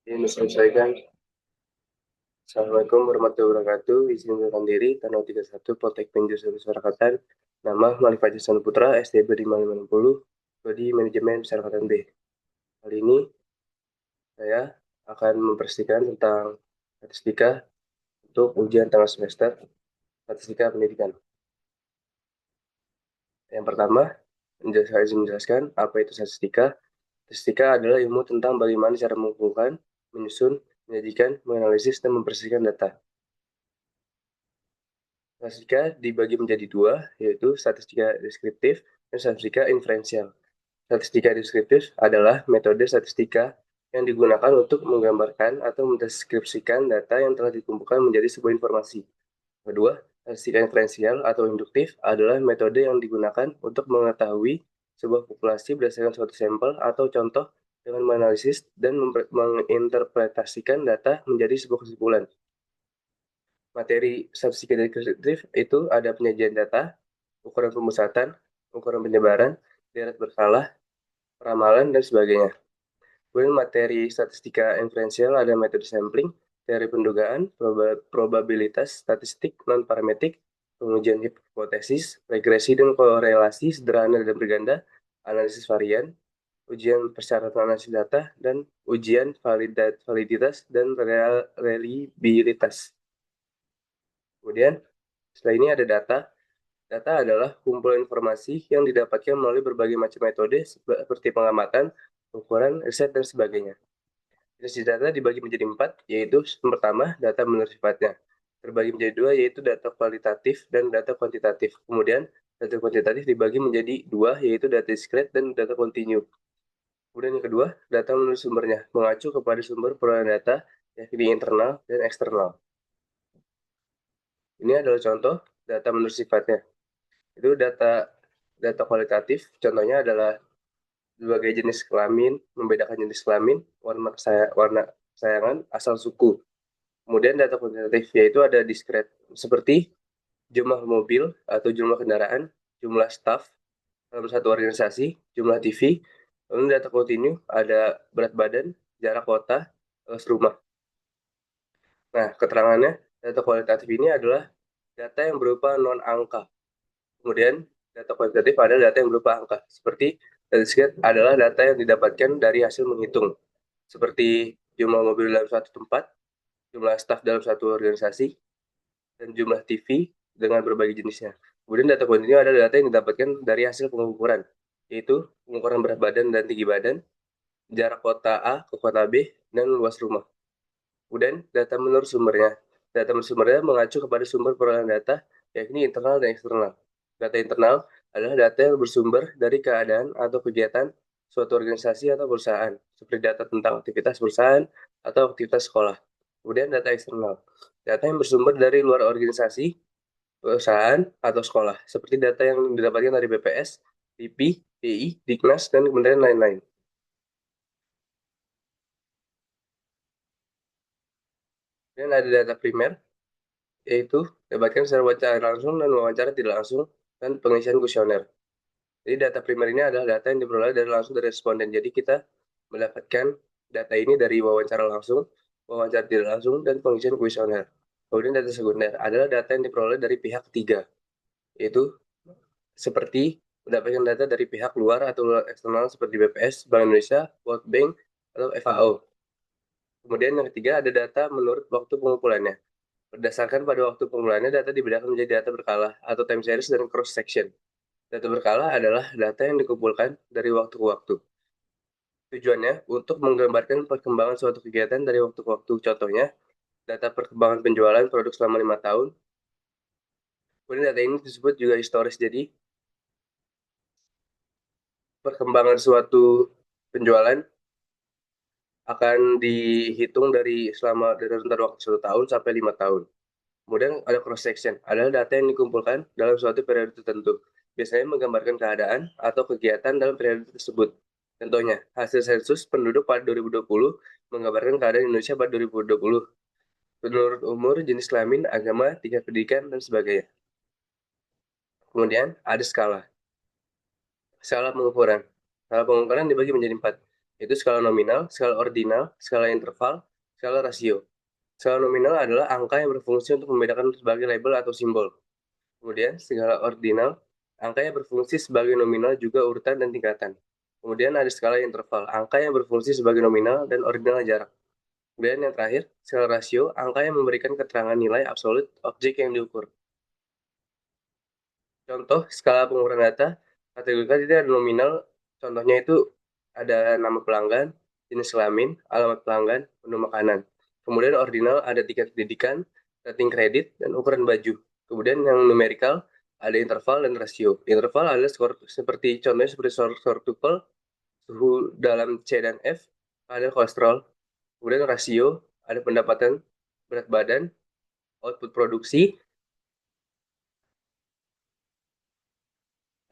Ini selesaikan. Assalamualaikum warahmatullahi wabarakatuh. Izin mengundurkan diri, tanggal 31 Poltek Penjuru Surakarta. Nama Malik Fajri Sanu Putra, STB 5560, Prodi Manajemen Surakarta B. Kali ini saya akan mempresentasikan tentang statistika untuk ujian tengah semester statistika pendidikan. Yang pertama, saya izin menjelaskan apa itu statistika. Statistika adalah ilmu tentang bagaimana cara mengumpulkan, menyusun, menyajikan, menganalisis, dan mempresentasikan data. Statistika dibagi menjadi dua, yaitu statistika deskriptif dan statistika inferensial. Statistika deskriptif adalah metode statistika yang digunakan untuk menggambarkan atau mendeskripsikan data yang telah dikumpulkan menjadi sebuah informasi. Kedua, statistika inferensial atau induktif adalah metode yang digunakan untuk mengetahui sebuah populasi berdasarkan suatu sampel atau contoh dengan menganalisis dan menginterpretasikan data menjadi sebuah kesimpulan. Materi statistika deskriptif itu ada penyajian data, ukuran pemusatan, ukuran penyebaran, deret berkala, peramalan, dan sebagainya. Kemudian materi statistika inferensial ada metode sampling, teori pendugaan, probabilitas statistik non-parametrik, pengujian hipotesis, regresi dan korelasi sederhana dan berganda, analisis varian, ujian persyaratan analisis data, dan ujian validitas dan reliabilitas. Kemudian, setelah ini ada data. Data adalah kumpulan informasi yang didapatkan melalui berbagai macam metode seperti pengamatan, ukuran, riset, dan sebagainya. Jenis data dibagi menjadi 4, yaitu yang pertama, data menurut sifatnya. Terbagi menjadi 2, yaitu data kualitatif dan data kuantitatif. Kemudian, data kuantitatif dibagi menjadi 2, yaitu data diskret dan data kontinu. Kemudian yang kedua, data menurut sumbernya, mengacu kepada sumber perolehan data, yakni internal dan eksternal. Ini adalah contoh data menurut sifatnya. Itu data kualitatif, contohnya adalah berbagai jenis kelamin, membedakan jenis kelamin, warna kesayangan, asal suku. Kemudian data kuantitatif yaitu ada diskret seperti jumlah mobil atau jumlah kendaraan, jumlah staf dalam satu organisasi, jumlah TV. Lalu data kontinu ada berat badan, jarak kota, rumah. Nah, keterangannya data kualitatif ini adalah data yang berupa non angka. Kemudian data kuantitatif adalah data yang berupa angka. Seperti data diskret adalah data yang didapatkan dari hasil menghitung. Seperti jumlah mobil dalam suatu tempat, jumlah staf dalam satu organisasi, dan jumlah TV dengan berbagai jenisnya. Kemudian data kontinu adalah data yang didapatkan dari hasil pengukuran, yaitu pengukuran berat badan dan tinggi badan, jarak kota A ke kota B, dan luas rumah. Kemudian data menurut sumbernya. Data menurut sumbernya mengacu kepada sumber perolehan data, yakni internal dan eksternal. Data internal adalah data yang bersumber dari keadaan atau kegiatan suatu organisasi atau perusahaan, seperti data tentang aktivitas perusahaan atau aktivitas sekolah. Kemudian data eksternal, data yang bersumber dari luar organisasi, perusahaan, atau sekolah, seperti data yang didapatkan dari BPS, LIPI, BI, Diknas, dan kemudian lain-lain. Dan ada data primer, yaitu dapatkan secara wawancara langsung dan wawancara tidak langsung, dan pengisian kuesioner. Jadi data primer ini adalah data yang diperoleh dari langsung dari responden. Jadi kita mendapatkan data ini dari wawancara langsung, wawancara tidak langsung, dan pengisian kuesioner. Kemudian data sekunder adalah data yang diperoleh dari pihak ketiga, yaitu seperti mendapatkan data dari pihak luar atau luar eksternal seperti BPS, Bank Indonesia, World Bank, atau FAO. Kemudian yang ketiga ada data menurut waktu pengumpulannya. Berdasarkan pada waktu pengumpulannya, data dibedakan menjadi data berkala atau time series dan cross section. Data berkala adalah data yang dikumpulkan dari waktu ke waktu. Tujuannya untuk menggambarkan perkembangan suatu kegiatan dari waktu ke waktu. Contohnya, data perkembangan penjualan produk selama 5 tahun. Kemudian data ini disebut juga historis. Jadi, perkembangan suatu penjualan akan dihitung dari rentang waktu 1 tahun sampai 5 tahun. Kemudian ada cross section, adalah data yang dikumpulkan dalam suatu periode tertentu. Biasanya menggambarkan keadaan atau kegiatan dalam periode tersebut. Contohnya, hasil sensus penduduk pada 2020 menggambarkan keadaan Indonesia pada 2020. Menurut umur, jenis kelamin, agama, tingkat pendidikan, dan sebagainya. Kemudian ada skala. Skala pengukuran. Skala pengukuran dibagi menjadi 4. Yaitu skala nominal, skala ordinal, skala interval, skala rasio. Skala nominal adalah angka yang berfungsi untuk membedakan sebagai label atau simbol. Kemudian skala ordinal, angka yang berfungsi sebagai nominal juga urutan dan tingkatan. Kemudian ada skala interval, angka yang berfungsi sebagai nominal dan ordinal jarak. Kemudian yang terakhir, skala rasio, angka yang memberikan keterangan nilai absolut objek yang diukur. Contoh skala pengukuran data, kategori itu ada nominal, contohnya itu ada nama pelanggan, jenis kelamin, alamat pelanggan, menu makanan. Kemudian ordinal ada tingkat pendidikan, rating kredit, dan ukuran baju. Kemudian yang numerikal ada interval dan rasio. Interval adalah skor seperti contohnya seperti skor tuple, suhu dalam C dan F, ada kolesterol. Kemudian rasio ada pendapatan, berat badan, output produksi,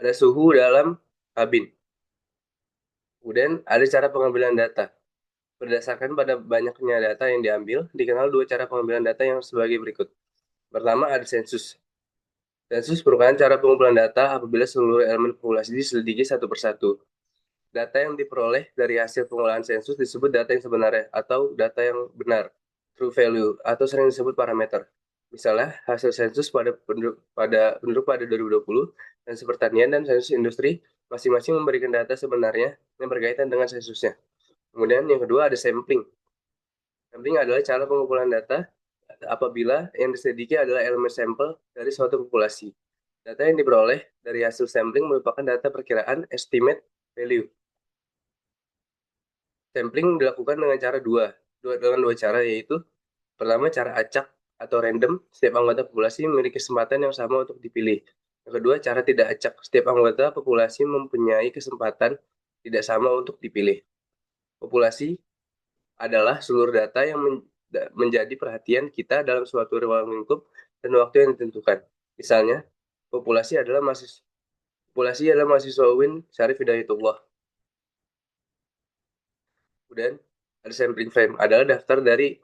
ada suhu dalam kabin. Kemudian ada cara pengambilan data. Berdasarkan pada banyaknya data yang diambil, dikenal dua cara pengambilan data yang sebagai berikut. Pertama ada sensus. Sensus merupakan cara pengumpulan data apabila seluruh elemen populasi diselidiki satu persatu. Data yang diperoleh dari hasil pengolahan sensus disebut data yang sebenarnya atau data yang benar, true value, atau sering disebut parameter. Misalnya, hasil sensus pada penduduk pada 2020, sensus pertanian dan sensus industri masing-masing memberikan data sebenarnya yang berkaitan dengan sensusnya. Kemudian yang kedua ada sampling. Sampling adalah cara pengumpulan data apabila yang diselidiki adalah elemen sampel dari suatu populasi. Data yang diperoleh dari hasil sampling merupakan data perkiraan estimate value. Sampling dilakukan dengan cara dengan dua cara, yaitu pertama cara acak atau random, setiap anggota populasi memiliki kesempatan yang sama untuk dipilih. Yang kedua, cara tidak acak, setiap anggota populasi mempunyai kesempatan tidak sama untuk dipilih. Populasi adalah seluruh data yang menjadi perhatian kita dalam suatu ruang lingkup dan waktu yang ditentukan. Misalnya, populasi adalah mahasiswa UIN Syarif Hidayatullah. Kemudian ada sampling frame, adalah daftar dari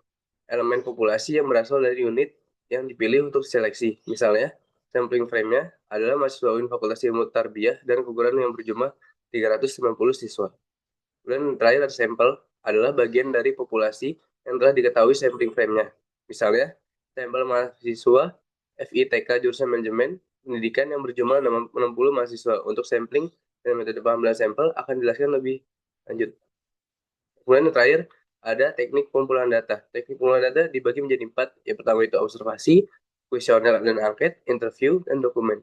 elemen populasi yang berasal dari unit yang dipilih untuk seleksi. Misalnya, sampling frame-nya adalah mahasiswa UIN Fakultas Ilmu Tarbiyah dan keguruan yang berjumlah 390 siswa. Kemudian terakhir ada sampel, adalah bagian dari populasi yang telah diketahui sampling frame-nya. Misalnya, sampel mahasiswa FITK jurusan manajemen pendidikan yang berjumlah 60 mahasiswa. Untuk sampling dan metode pengambilan sampel akan dijelaskan lebih lanjut. Kemudian yang terakhir ada teknik pengumpulan data. Teknik pengumpulan data dibagi menjadi 4. Yang pertama itu observasi, kuesioner dan angket, interview, dan dokumen.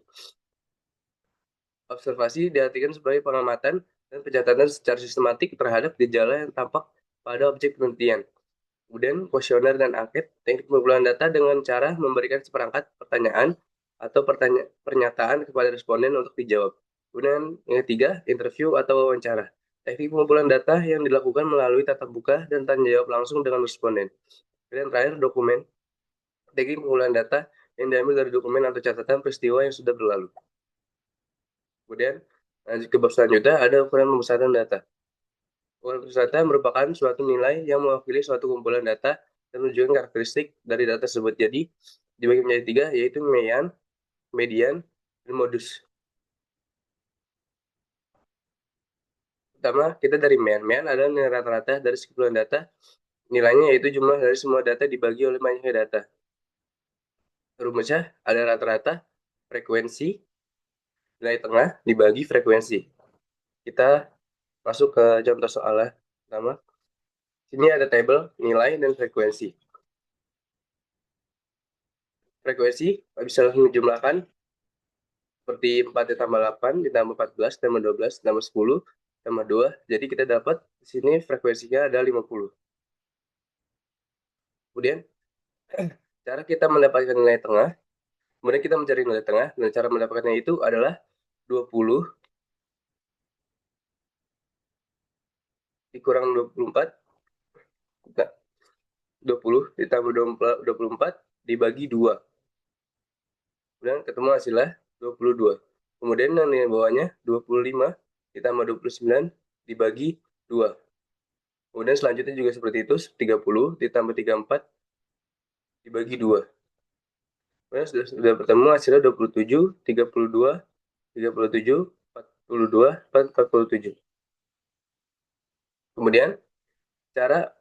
Observasi diartikan sebagai pengamatan dan pencatatan secara sistematik terhadap gejala yang tampak pada objek penelitian. Kemudian kuesioner dan angket, teknik pengumpulan data dengan cara memberikan seperangkat pertanyaan atau pernyataan kepada responden untuk dijawab. Kemudian yang ketiga, interview atau wawancara. Teknik pengumpulan data yang dilakukan melalui tatap muka dan tanya jawab langsung dengan responden. Kemudian terakhir, dokumen. Teknik pengumpulan data yang diambil dari dokumen atau catatan peristiwa yang sudah berlalu. Kemudian lanjut ke bab selanjutnya ada ukuran pembesaraan data. Ukuran data merupakan suatu nilai yang mewakili suatu kumpulan data dan menunjukkan karakteristik dari data tersebut. Jadi dibagi menjadi 3, yaitu median, dan modus. Pertama, kita dari mean. Mean adalah nilai rata-rata dari sekumpulan data. Nilainya yaitu jumlah dari semua data dibagi oleh banyaknya data. Rumusnya ada rata-rata, frekuensi, nilai tengah dibagi frekuensi. Kita masuk ke contoh soalnya. Pertama, sini ada tabel nilai dan frekuensi. Frekuensi bisa langsung dijumlahkan seperti 4 ditambah 8 ditambah 14 ditambah 12 ditambah 10 ditambah 2. Jadi kita dapat di sini frekuensinya ada 50. Kemudian cara kita mendapatkan nilai tengah, kemudian kita mencari nilai tengah, dan cara mendapatkannya itu adalah 20 dikurang 24, 20 ditambah 24 dibagi 2. Kemudian ketemu hasilnya 22. Kemudian yang di bawahnya 25 ditambah 29 dibagi 2. Kemudian selanjutnya juga seperti itu, 30 ditambah 34 dibagi 2. Kemudian sudah bertemu hasilnya 27, 32, 37, 42, 47. Kemudian cara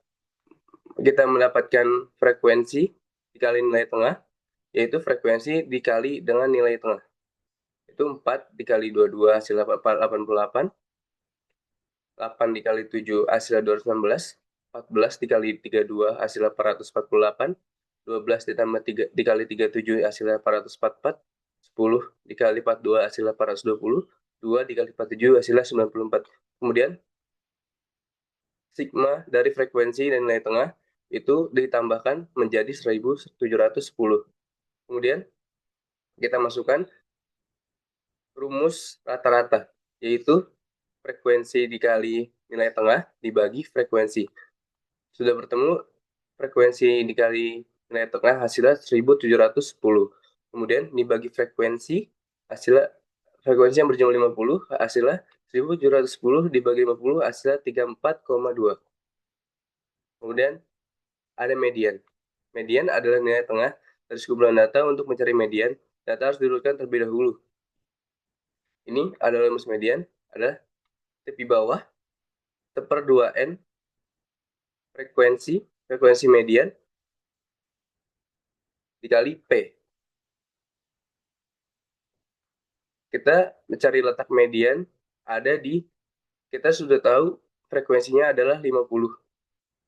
kita mendapatkan frekuensi dikali nilai tengah, yaitu frekuensi dikali dengan nilai tengah. Itu 4 dikali 22 hasilnya 88, 8 dikali 7 hasilnya 216, 14 dikali 32 hasilnya 448, 12 ditambah 3 dikali 37 hasilnya 444, 10 dikali 42 hasilnya 420, 2 dikali 47 hasilnya 94. Kemudian sigma dari frekuensi dan nilai tengah itu ditambahkan menjadi 1710. Kemudian kita masukkan rumus rata-rata, yaitu frekuensi dikali nilai tengah dibagi frekuensi. Sudah bertemu frekuensi dikali nilai tengah hasilnya 1710. Kemudian dibagi frekuensi, hasilnya frekuensi yang berjumlah 50 hasilnya 1710 dibagi 50 hasilnya 34,2. Kemudian ada median. Median adalah nilai tengah dari sekumpulan data. Untuk mencari median, data harus diurutkan terlebih dahulu. Ini adalah rumus median, adalah tepi bawah, seper 2N, frekuensi median, dikali P. Kita mencari letak median ada di, kita sudah tahu frekuensinya adalah 50.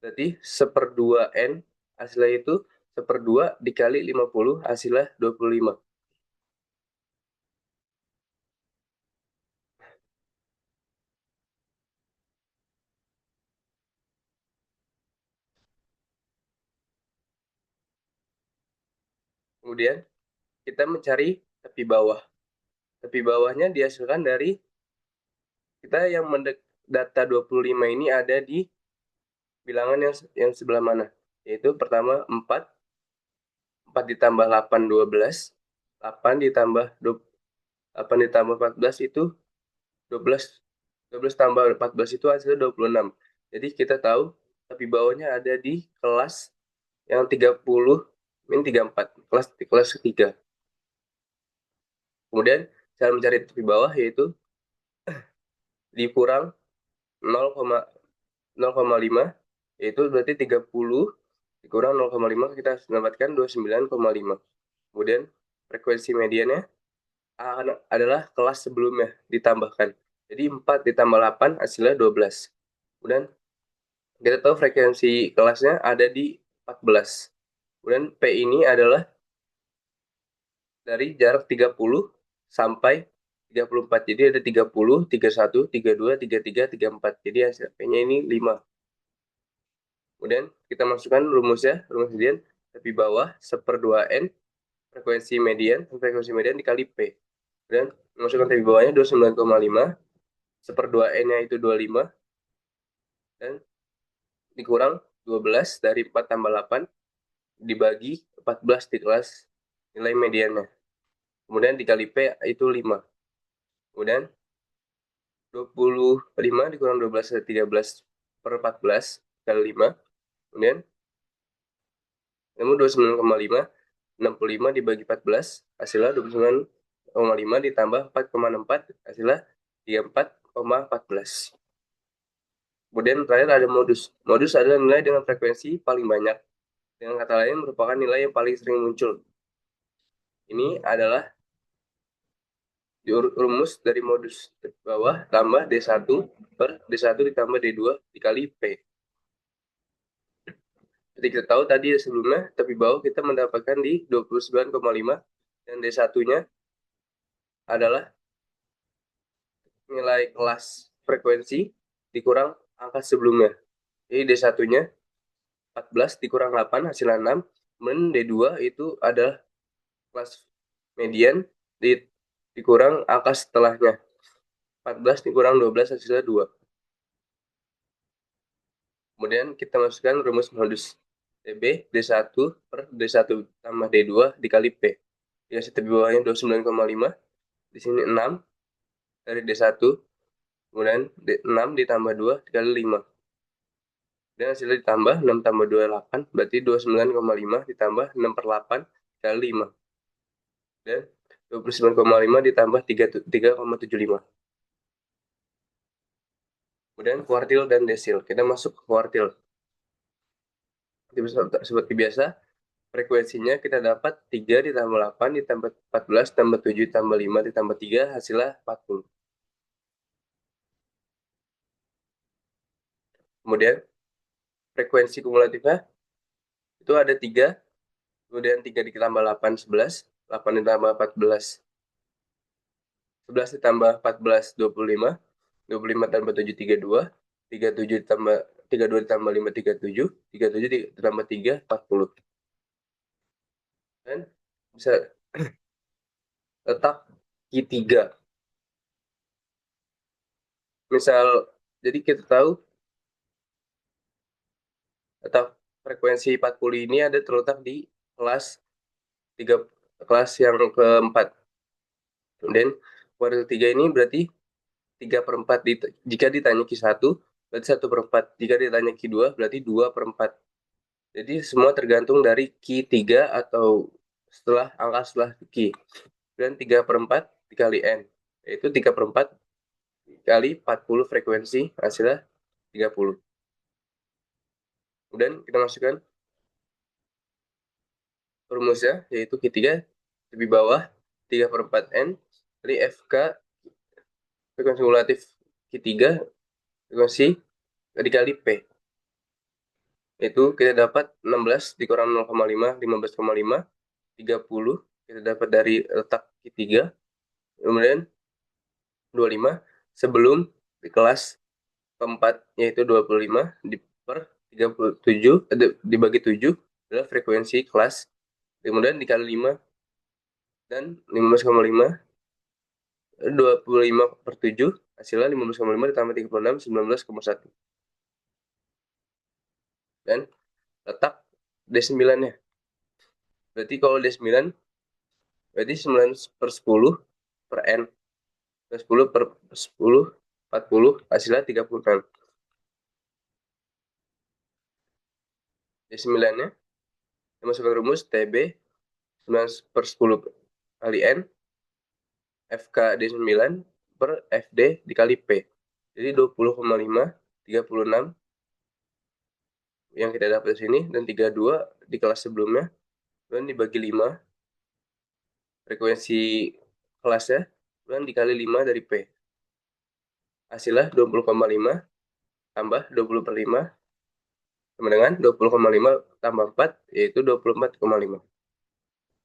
Berarti seper 2N hasilnya itu seper 2 dikali 50 hasilnya 25. Kemudian kita mencari tepi bawah. Tepi bawahnya dihasilkan dari kita yang data 25 ini ada di bilangan yang sebelah mana? Yaitu pertama 4 ditambah 8 12, 8 ditambah 8 ditambah 14 itu 12, 12 tambah 14 itu hasilnya 26. Jadi kita tahu tepi bawahnya ada di kelas yang 30 min 34, kelas ketiga. Kemudian cara mencari tepi bawah yaitu dikurang 0,5, yaitu berarti 30 dikurang 0,5 kita mendapatkan 29,5. Kemudian frekuensi mediannya adalah kelas sebelumnya ditambahkan. Jadi 4 ditambah 8 hasilnya 12. Kemudian kita tahu frekuensi kelasnya ada di 14. Kemudian P ini adalah dari jarak 30 sampai 34. Jadi ada 30, 31, 32, 33, 34. Jadi hasil P-nya ini 5. Kemudian kita masukkan rumus median tepi bawah seper 2N frekuensi median dikali P. Kemudian masukkan tepi bawahnya 29,5, seper 2N-nya itu 25, dan dikurang 12 dari 4 tambah 8, dibagi 14 di kelas nilai mediannya. Kemudian dikali P itu 5. Kemudian 25 dikurang 12 dari 13 per 14 kali 5. Kemudian 29,5, 65 dibagi 14 hasilnya 29,5 ditambah 4,64 hasilnya 34,14. Kemudian terakhir ada modus. Modus adalah nilai dengan frekuensi paling banyak. Dengan kata lain merupakan nilai yang paling sering muncul. Ini adalah rumus dari modus bawah tambah D1 per D1 ditambah D2 dikali P. Jadi kita tahu tadi sebelumnya tepi bawah kita mendapatkan di 29,5 dan D1-nya adalah nilai kelas frekuensi dikurang angka sebelumnya. Jadi D1-nya 14 dikurang 8 hasilnya 6. Kemudian D2 itu adalah kelas median dikurang angka setelahnya. 14 dikurang 12 hasilnya 2. Kemudian kita masukkan rumus modus. DB D1 per D1 tambah D2 dikali P. Dikasih tepi bawahnya 29,5. Di sini 6 dari D1. Kemudian 6 ditambah 2 dikali 5. Dan hasilnya ditambah 6 tambah 2 8. Berarti 29,5 ditambah 6 per 8 dikali 5. Dan 29,5 ditambah 3,75. Kemudian kuartil dan desil. Kita masuk ke kuartil. Seperti biasa, frekuensinya kita dapat 3 ditambah 8 ditambah 14 tambah 7 tambah 5 ditambah 3 hasilnya 40. Kemudian frekuensi kumulatifnya itu ada 3, kemudian 3 ditambah 8, 11, 8 ditambah 14, 11 ditambah 14, 25, 25 tambah 7, 32, 37 ditambah 32 ditambah 5, 37, 37 ditambah 3, 40. Dan bisa letak Q3. Misal, jadi kita tahu letak frekuensi 40 ini ada terletak di kelas 3, kelas yang keempat. Kemudian kuartil 3 ini berarti 3/4. Jika ditanya Q1 berarti 1/4. Jika ditanya Q2 berarti 2/4. Jadi semua tergantung dari Q3 atau setelah Q. Dan 3/4 dikali N, yaitu 3/4 kali 40 frekuensi, hasilnya 30. Kemudian kita masukkan rumusnya, yaitu Q3 lebih bawah 3/4 N kali FK frekuensi kumulatif Q3 frekuensi dikali P. Itu kita dapat 16 dikurang 0,5, 15,5, 30. Kita dapat dari letak Q3. Kemudian 25 sebelum di kelas keempat, yaitu 25 per 37 dibagi 7 adalah frekuensi kelas. Kemudian dikali 5 dan 15,5, 25/7 hasilnya 15,5 ditambah 36, 19,1. Dan letak D9-nya. Berarti kalau D9 berarti 9/10 per N. 10/10, 40 hasilnya 36. D9-nya masukkan rumus TB 9/10 kali N FK D9 per FD dikali P. Jadi 20,5, 36 yang kita dapat di sini, dan 32 di kelas sebelumnya, dan dibagi 5 frekuensi kelasnya, dan dikali 5 dari P. Hasilnya 20,5 tambah 20/5 sama dengan 20,5 tambah 4, yaitu 24,5.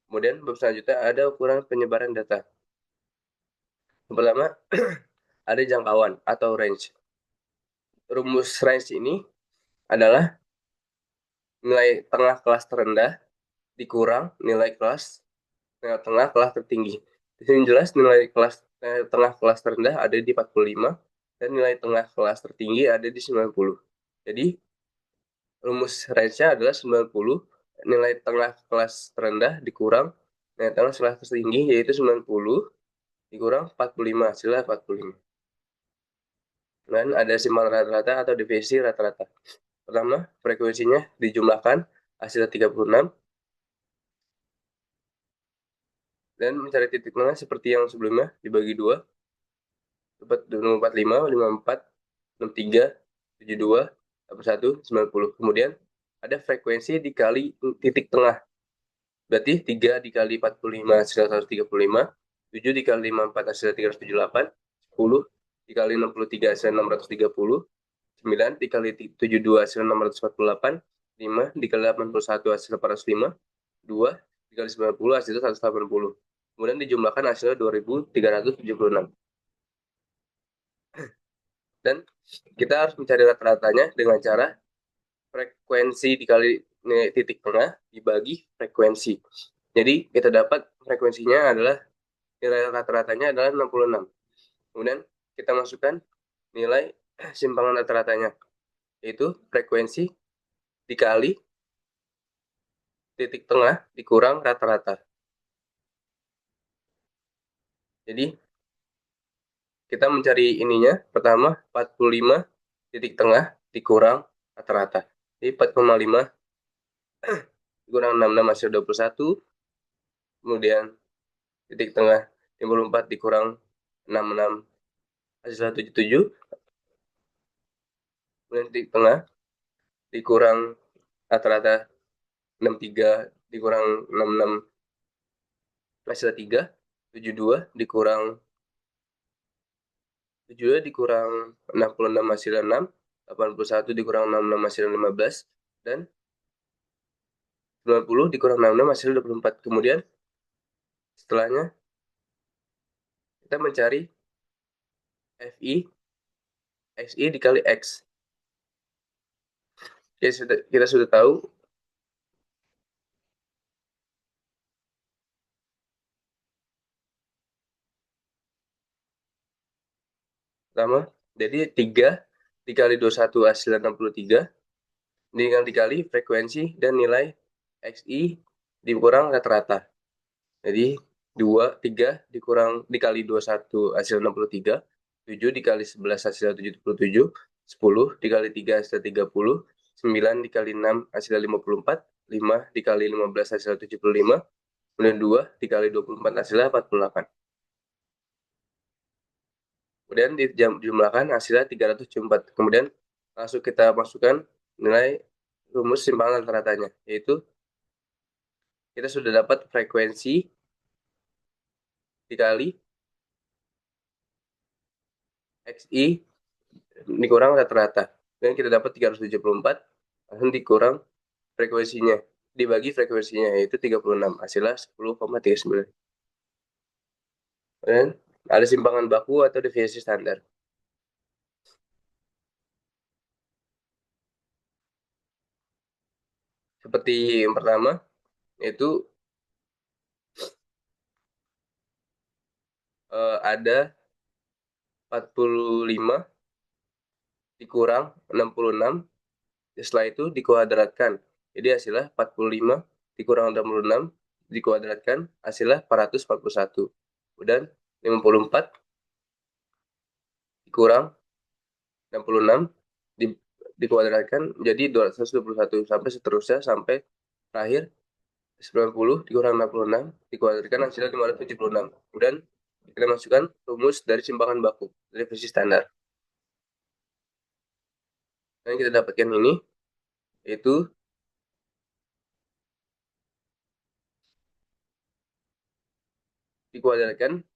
Kemudian bab selanjutnya ada ukuran penyebaran data. Yang pertama, ada jangkauan atau range. Rumus range ini adalah nilai tengah kelas terendah dikurang nilai tengah kelas tertinggi. Di sini jelas nilai tengah kelas terendah ada di 45 dan nilai tengah kelas tertinggi ada di 90. Jadi rumus range-nya adalah 90, nilai tengah kelas terendah dikurang nilai tengah kelas tertinggi, yaitu 90 dikurang 45, hasilnya 45. Dan ada simbol rata-rata atau deviasi rata-rata. Pertama, frekuensinya dijumlahkan, hasilnya 36. Dan mencari titik tengah seperti yang sebelumnya, dibagi 2. Dapat 45, 54, 63, 72, 81, 90. Kemudian ada frekuensi dikali titik tengah. Berarti 3 dikali 45 hasilnya 135, 7 dikali 54 hasilnya 378, 10 dikali 63 hasilnya 630, 9 dikali 72 hasilnya 648, 5 dikali 81 hasilnya 405, 2 dikali 90 hasilnya 180. Kemudian dijumlahkan hasilnya 2376. Dan kita harus mencari rata-ratanya dengan cara frekuensi dikali titik tengah dibagi frekuensi. Jadi kita dapat frekuensinya adalah nilai rata-ratanya adalah 66. Kemudian kita masukkan nilai simpangan rata-ratanya, yaitu frekuensi dikali titik tengah dikurang rata-rata. Jadi kita mencari ininya, pertama 45 titik tengah dikurang rata-rata. Jadi 4,5 dikurang 66 hasil 21. Kemudian titik tengah 54 dikurang 66 hasil 77. kemudian titik tengah dikurang rata-rata 63 dikurang 66 hasilnya 3, 72 dikurang 66 hasilnya 6, 81 dikurang 66 hasilnya 15, dan 90 dikurang 66 hasilnya 24. Kemudian setelahnya kita mencari FI XI dikali X. Kita sudah tahu pertama, jadi 3 dikali 21 hasilnya 63, dengan dikali frekuensi dan nilai XI dikurang rata-rata. Jadi 3 dikali 21 hasil 63, 7 dikali 11 hasil 77, 10 dikali 3 hasil 30, 9 dikali 6 hasil 54, 5 dikali 15 hasil 75, kemudian 2 dikali 24 hasilnya 48. Kemudian dijumlahkan hasilnya 374. Kemudian langsung kita masukkan nilai rumus simpangan rata-ratanya, yaitu kita sudah dapat frekuensi dikali XI dikurang rata-rata. Dan kita dapat 374, langsung dikurang frekuensinya, dibagi frekuensinya, yaitu 36, hasilnya 10,39. Dan ada simpangan baku atau deviasi standar. Seperti yang pertama, yaitu ada 45 dikurang 66, setelah itu dikuadratkan. Jadi hasilnya 45 dikurang 66 dikuadratkan, hasilnya 441. Kemudian 54 dikurang 66 dikuadratkan menjadi 221 sampai seterusnya, sampai terakhir 90 dikurang 66 dikuadratkan hasilnya 576. Kemudian kita masukkan rumus dari simpangan baku dari versi standar. Dan kita dapatkan ini, yaitu dikuadratkan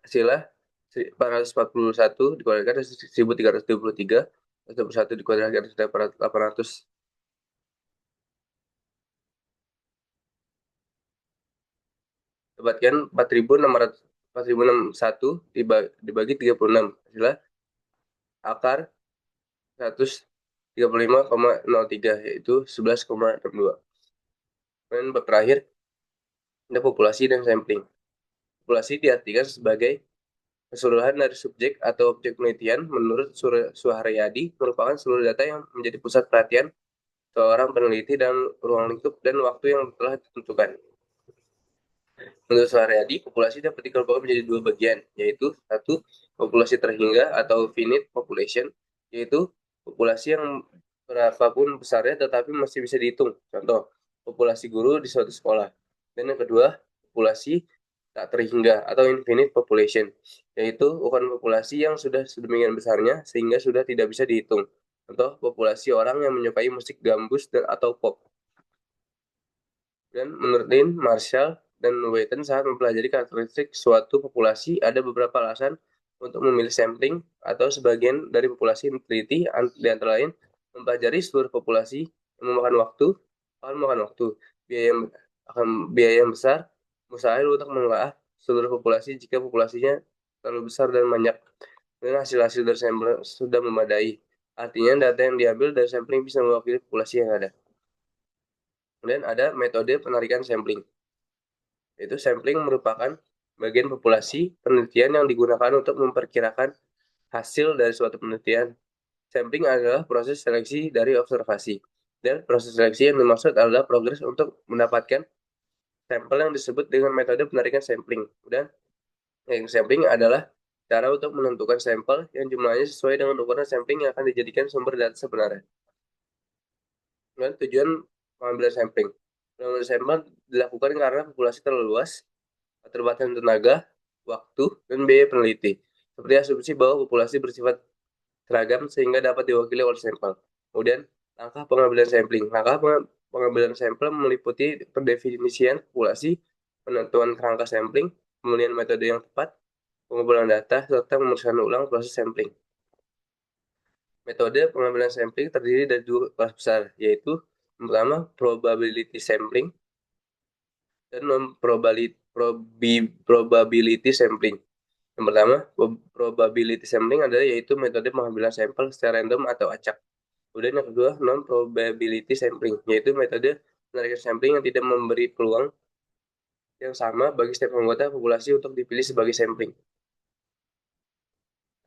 hasilnya 441 dikuadratkan 1323, 121 dikuadratkan hasilnya 800, dapatkan 4061 dibagi 36, hasilnya akar 135,03, yaitu 11,62. Kemudian bab terakhir ada populasi dan sampling. Populasi diartikan sebagai keseluruhan dari subjek atau objek penelitian. Menurut Suharyadi, merupakan seluruh data yang menjadi pusat perhatian seorang peneliti dan ruang lingkup dan waktu yang telah ditentukan. Menurut Suharyadi, populasi dapat dikelompokkan menjadi dua bagian, yaitu satu, populasi terhingga atau finite population, yaitu populasi yang berapapun besarnya tetapi masih bisa dihitung. Contoh, populasi guru di suatu sekolah. Dan yang kedua, populasi tak terhingga atau infinite population, yaitu ukuran populasi yang sudah sedemikian besarnya sehingga sudah tidak bisa dihitung. Contoh, populasi orang yang menyukai musik gambus atau pop. Dan menurut Lynn, Marshall, dan Wheaton saat mempelajari karakteristik suatu populasi, ada beberapa alasan untuk memilih sampling atau sebagian dari populasi yang diteliti, di antara lain mempelajari seluruh populasi yang akan memakan waktu, biaya yang besar, mustahil untuk menelaah seluruh populasi jika populasinya terlalu besar dan banyak, dan hasil-hasil dari sampling sudah memadai. Artinya data yang diambil dari sampling bisa mewakili populasi yang ada. Kemudian ada metode penarikan sampling. Yaitu sampling merupakan bagian populasi penelitian yang digunakan untuk memperkirakan hasil dari suatu penelitian. Sampling adalah proses seleksi dari observasi. Dan proses seleksi yang dimaksud adalah progres untuk mendapatkan sampel yang disebut dengan metode penarikan sampling. Dan sampling adalah cara untuk menentukan sampel yang jumlahnya sesuai dengan ukuran sampling yang akan dijadikan sumber data sebenarnya. Dan tujuan pengambilan sampling. Pengambilan sampel dilakukan karena populasi terlalu luas, keterbatasan tenaga, waktu, dan biaya peneliti. Seperti asumsi bahwa populasi bersifat seragam sehingga dapat diwakili oleh sampel. Kemudian, langkah pengambilan sampling. Langkah pengambilan sampel meliputi pendefinisian populasi, penentuan kerangka sampling, pemilihan metode yang tepat, pengumpulan data, serta pemeriksaan ulang proses sampling. Metode pengambilan sampling terdiri dari dua kelas besar, yaitu yang pertama probability sampling dan probability sampling. Yang pertama, probability sampling adalah yaitu metode pengambilan sampel secara random atau acak. Kemudian yang kedua, non-probability sampling, yaitu metode penarikan sampling yang tidak memberi peluang yang sama bagi setiap anggota populasi untuk dipilih sebagai sampling.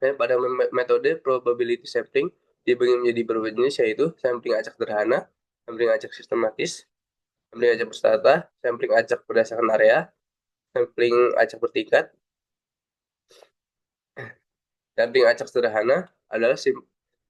Nah, pada metode probability sampling dibagi menjadi beberapa jenis, yaitu sampling acak sederhana, sampling acak sistematis, sampling acak berstrata, sampling acak berdasarkan area, sampling acak bertingkat. Sampling acak sederhana adalah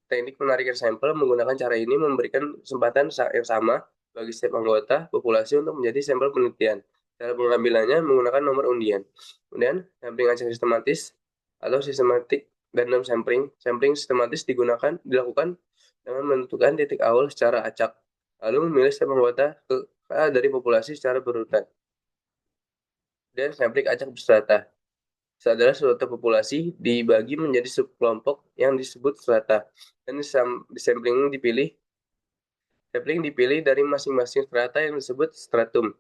teknik penarikan sampel. Menggunakan cara ini memberikan kesempatan yang sama bagi setiap anggota populasi untuk menjadi sampel penelitian. Cara pengambilannya menggunakan nomor undian. Kemudian, sampling acak sistematis atau systematic random sampling. Sampling sistematis dilakukan dengan menentukan titik awal secara acak, lalu memilih setiap anggota dari populasi secara berurutan. Dan sampling acak berstrata adalah suatu populasi dibagi menjadi subkelompok yang disebut strata, dan sampling dipilih dari masing-masing strata yang disebut stratum.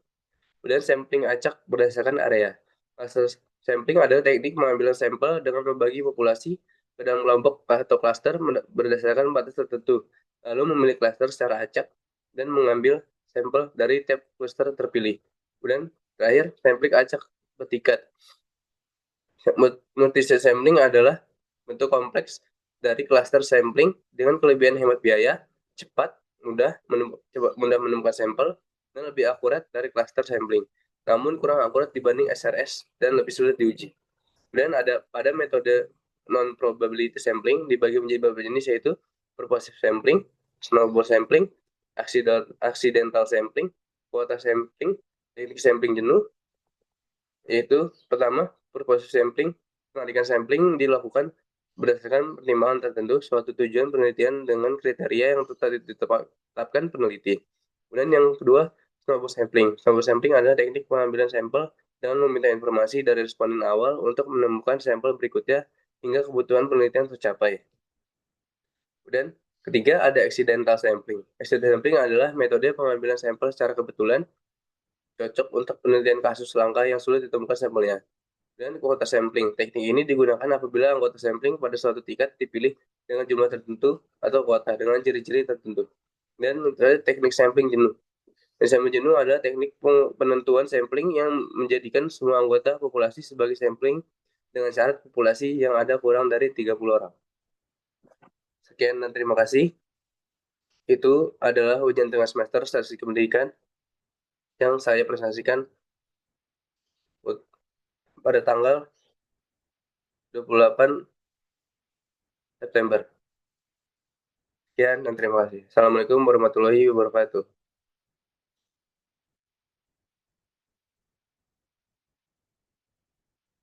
Kemudian sampling acak berdasarkan area. Cluster sampling adalah teknik mengambil sampel dengan membagi populasi ke dalam kelompok atau klaster berdasarkan batas tertentu, lalu memilih klaster secara acak dan mengambil sampel dari tiap klaster terpilih. Kemudian terakhir, sampling acak bertingkat. Multi-stage sampling adalah bentuk kompleks dari cluster sampling dengan kelebihan hemat biaya, cepat, mudah menemukan sampel, dan lebih akurat dari cluster sampling, namun kurang akurat dibanding SRS dan lebih sulit diuji. Dan pada metode non-probability sampling dibagi menjadi beberapa jenis, yaitu purposive sampling, snowball sampling, accidental sampling, kuota sampling, teknik sampling jenuh. Yaitu pertama, purposive sampling. Penarikan sampling dilakukan berdasarkan pertimbangan tertentu suatu tujuan penelitian dengan kriteria yang ditetapkan peneliti. Kemudian yang kedua, snowball sampling. Snowball sampling adalah teknik pengambilan sampel dengan meminta informasi dari responden awal untuk menemukan sampel berikutnya hingga kebutuhan penelitian tercapai. Kemudian ketiga, ada accidental sampling. Accidental sampling adalah metode pengambilan sampel secara kebetulan cocok untuk penelitian kasus langka yang sulit ditemukan sampelnya. Dan kuota sampling. Teknik ini digunakan apabila anggota sampling pada suatu tingkat dipilih dengan jumlah tertentu atau kuota dengan ciri-ciri tertentu. Dan teknik sampling jenuh. Dan sampling jenuh adalah teknik penentuan sampling yang menjadikan semua anggota populasi sebagai sampling dengan syarat populasi yang ada kurang dari 30 orang. Sekian dan terima kasih. Itu adalah ujian tengah semester statistik pendidikan yang saya presentasikan pada tanggal 28 September. Sekian dan terima kasih. Assalamualaikum warahmatullahi wabarakatuh.